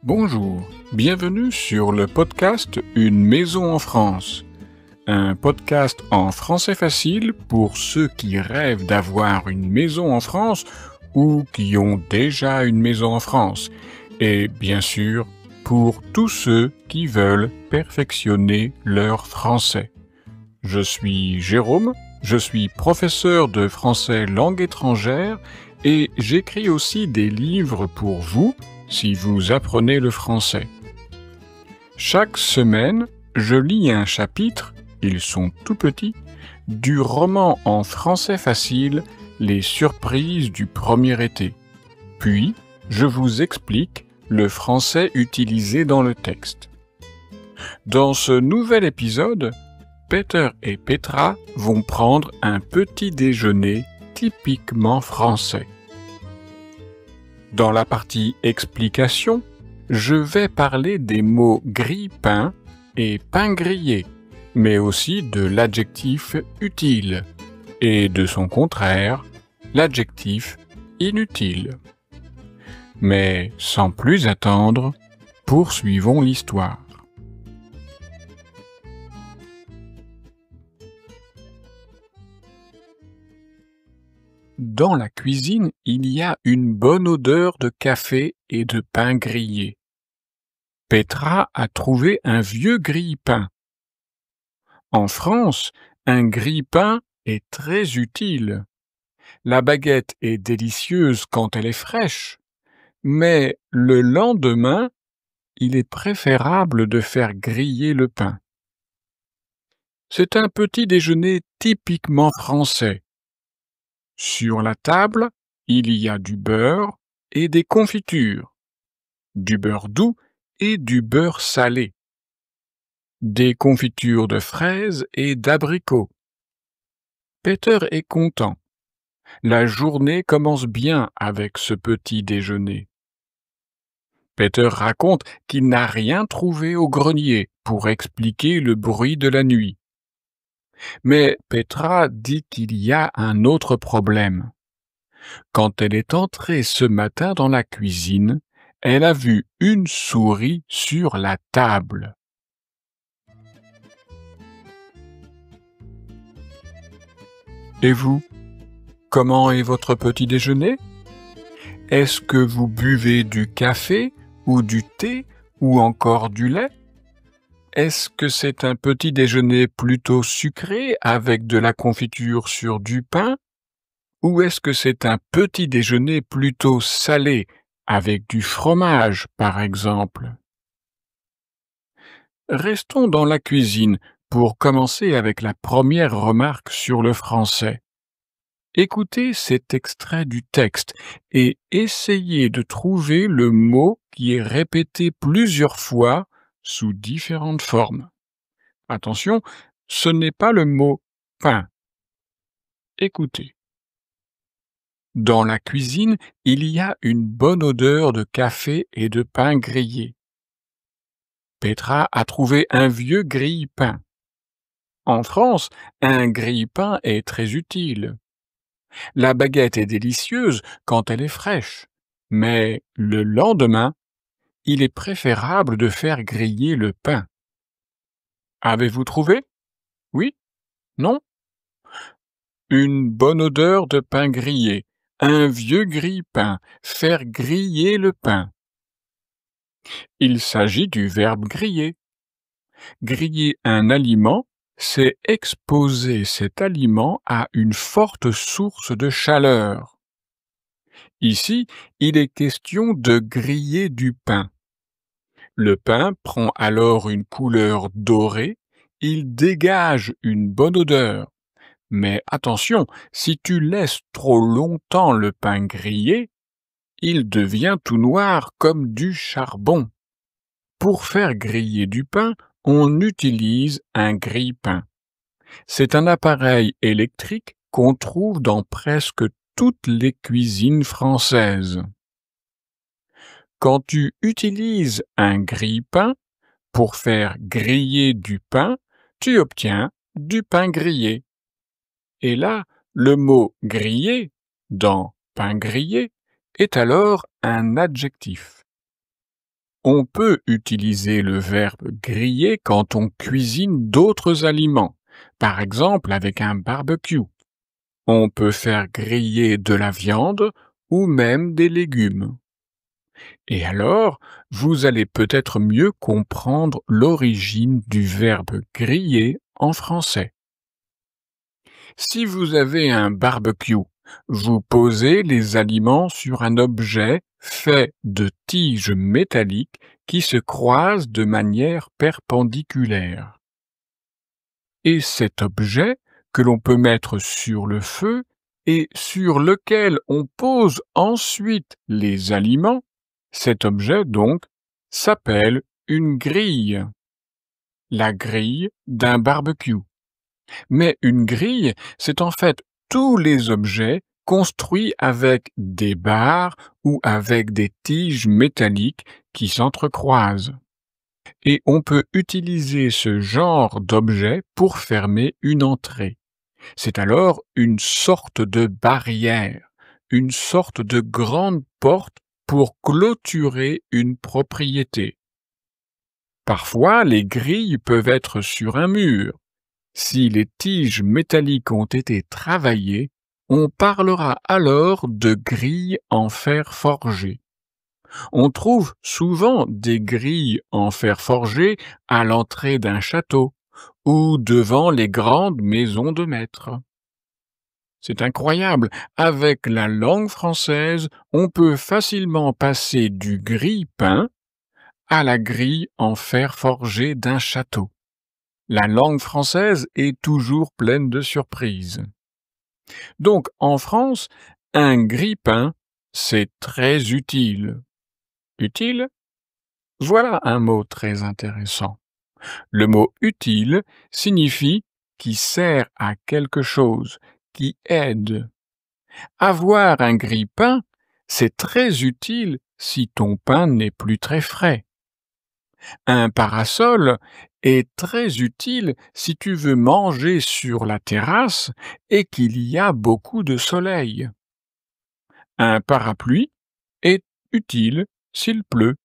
Bonjour, bienvenue sur le podcast Une maison en France. Un podcast en français facile pour ceux qui rêvent d'avoir une maison en France ou qui ont déjà une maison en France. Et bien sûr, pour tous ceux qui veulent perfectionner leur français. Je suis Jérôme, je suis professeur de français langue étrangère et j'écris aussi des livres pour vous si vous apprenez le français. Chaque semaine, je lis un chapitre, ils sont tout petits, du roman en français facile Les surprises du premier été. Puis, je vous explique le français utilisé dans le texte. Dans ce nouvel épisode, Peter et Petra vont prendre un petit déjeuner typiquement français. Dans la partie explication, je vais parler des mots grille-pain et pain grillé, mais aussi de l'adjectif utile et de son contraire, l'adjectif inutile. Mais sans plus attendre, poursuivons l'histoire. Dans la cuisine, il y a une bonne odeur de café et de pain grillé. Petra a trouvé un vieux grille-pain. En France, un grille-pain est très utile. La baguette est délicieuse quand elle est fraîche, mais le lendemain, il est préférable de faire griller le pain. C'est un petit déjeuner typiquement français. Sur la table, il y a du beurre et des confitures, du beurre doux et du beurre salé, des confitures de fraises et d'abricots. Peter est content. La journée commence bien avec ce petit déjeuner. Peter raconte qu'il n'a rien trouvé au grenier pour expliquer le bruit de la nuit. Mais Petra dit qu'il y a un autre problème. Quand elle est entrée ce matin dans la cuisine, elle a vu une souris sur la table. Et vous, comment est votre petit déjeuner? Est-ce que vous buvez du café ou du thé ou encore du lait? Est-ce que c'est un petit déjeuner plutôt sucré avec de la confiture sur du pain? Ou est-ce que c'est un petit déjeuner plutôt salé avec du fromage, par exemple? Restons dans la cuisine pour commencer avec la première remarque sur le français. Écoutez cet extrait du texte et essayez de trouver le mot qui est répété plusieurs fois sous différentes formes. Attention, ce n'est pas le mot pain. Écoutez. Dans la cuisine, il y a une bonne odeur de café et de pain grillé. Petra a trouvé un vieux grille-pain. En France, un grille-pain est très utile. La baguette est délicieuse quand elle est fraîche, mais le lendemain, il est préférable de faire griller le pain. Avez-vous trouvé? Oui? Non? Une bonne odeur de pain grillé, un vieux grille-pain, faire griller le pain. Il s'agit du verbe griller. Griller un aliment, c'est exposer cet aliment à une forte source de chaleur. Ici, il est question de griller du pain. Le pain prend alors une couleur dorée, il dégage une bonne odeur. Mais attention, si tu laisses trop longtemps le pain griller, il devient tout noir comme du charbon. Pour faire griller du pain, on utilise un grille-pain. C'est un appareil électrique qu'on trouve dans presque toutes les cuisines françaises. Quand tu utilises un grille-pain pour faire griller du pain, tu obtiens du pain grillé. Et là, le mot griller dans pain grillé est alors un adjectif. On peut utiliser le verbe griller quand on cuisine d'autres aliments, par exemple avec un barbecue. On peut faire griller de la viande ou même des légumes. Et alors, vous allez peut-être mieux comprendre l'origine du verbe griller en français. Si vous avez un barbecue, vous posez les aliments sur un objet fait de tiges métalliques qui se croisent de manière perpendiculaire. Et cet objet, que l'on peut mettre sur le feu et sur lequel on pose ensuite les aliments, cet objet donc s'appelle une grille. La grille d'un barbecue. Mais une grille, c'est en fait tous les objets construits avec des barres ou avec des tiges métalliques qui s'entrecroisent. Et on peut utiliser ce genre d'objet pour fermer une entrée. C'est alors une sorte de barrière, une sorte de grande porte pour clôturer une propriété. Parfois, les grilles peuvent être sur un mur. Si les tiges métalliques ont été travaillées, on parlera alors de grilles en fer forgé. On trouve souvent des grilles en fer forgé à l'entrée d'un château ou devant les grandes maisons de maître. C'est incroyable, avec la langue française, on peut facilement passer du grille-pain à la grille en fer forgé d'un château. La langue française est toujours pleine de surprises. Donc, en France, un grille-pain, c'est très utile. Utile? Voilà un mot très intéressant. Le mot utile signifie qui sert à quelque chose, qui aide. Avoir un grille-pain, c'est très utile si ton pain n'est plus très frais. Un parasol est très utile si tu veux manger sur la terrasse et qu'il y a beaucoup de soleil. Un parapluie est utile s'il pleut.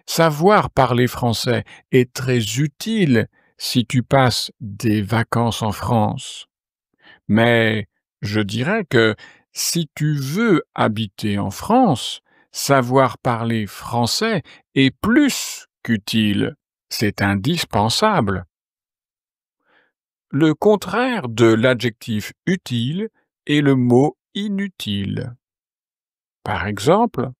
Savoir parler français est très utile si tu passes des vacances en France. Mais je dirais que si tu veux habiter en France, savoir parler français est plus qu'utile, c'est indispensable. Le contraire de l'adjectif utile est le mot inutile. Par exemple,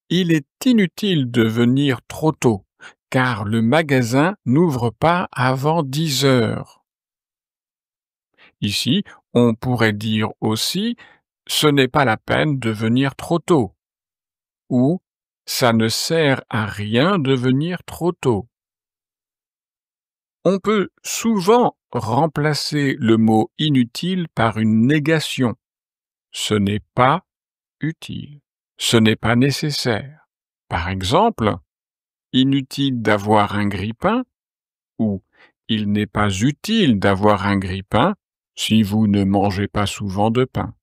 il est inutile de venir trop tôt, car le magasin n'ouvre pas avant 10 heures. Ici, on pourrait dire aussi « ce n'est pas la peine de venir trop tôt » ou « ça ne sert à rien de venir trop tôt ». On peut souvent remplacer le mot inutile par une négation. Ce n'est pas utile. Ce n'est pas nécessaire. Par exemple, inutile d'avoir un grille-pain ou il n'est pas utile d'avoir un grille-pain si vous ne mangez pas souvent de pain.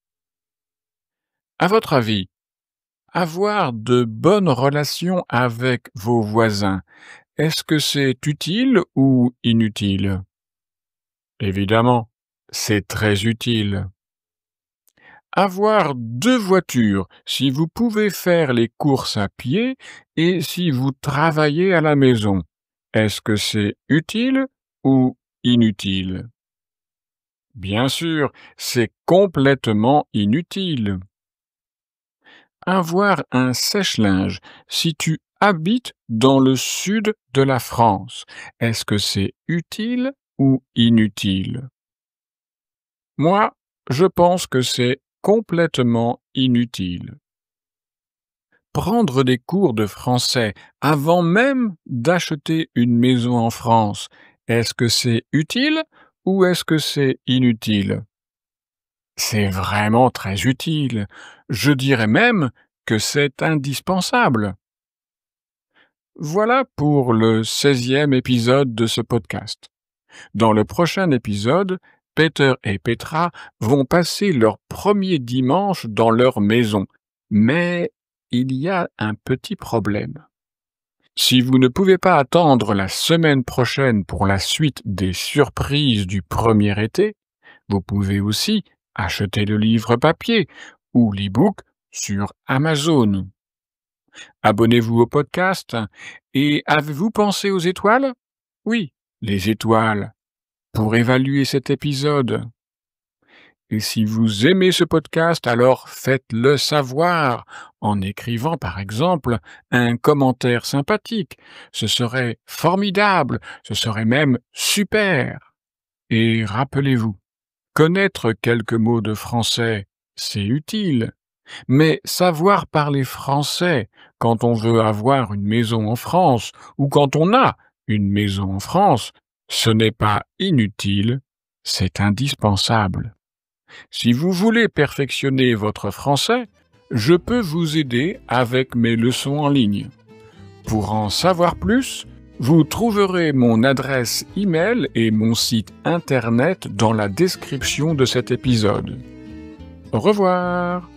À votre avis, avoir de bonnes relations avec vos voisins, est-ce que c'est utile ou inutile? Évidemment, c'est très utile. Avoir 2 voitures si vous pouvez faire les courses à pied et si vous travaillez à la maison, est-ce que c'est utile ou inutile? Bien sûr, c'est complètement inutile. Avoir un sèche-linge si tu habites dans le sud de la France, est-ce que c'est utile ou inutile? Moi, je pense que c'est complètement inutile. Prendre des cours de français avant même d'acheter une maison en France, est-ce que c'est utile ou est-ce que c'est inutile? C'est vraiment très utile. Je dirais même que c'est indispensable. Voilà pour le 16e épisode de ce podcast. Dans le prochain épisode, Peter et Petra vont passer leur premier dimanche dans leur maison, mais il y a un petit problème. Si vous ne pouvez pas attendre la semaine prochaine pour la suite des surprises du premier été, vous pouvez aussi acheter le livre papier ou l'e-book sur Amazon. Abonnez-vous au podcast et avez-vous pensé aux étoiles? Oui, les étoiles, pour évaluer cet épisode. Et si vous aimez ce podcast, alors faites-le savoir en écrivant par exemple un commentaire sympathique. Ce serait formidable, ce serait même super. Et rappelez-vous, connaître quelques mots de français, c'est utile. Mais savoir parler français quand on veut avoir une maison en France ou quand on a une maison en France, ce n'est pas inutile, c'est indispensable. Si vous voulez perfectionner votre français, je peux vous aider avec mes leçons en ligne. Pour en savoir plus, vous trouverez mon adresse e-mail et mon site internet dans la description de cet épisode. Au revoir!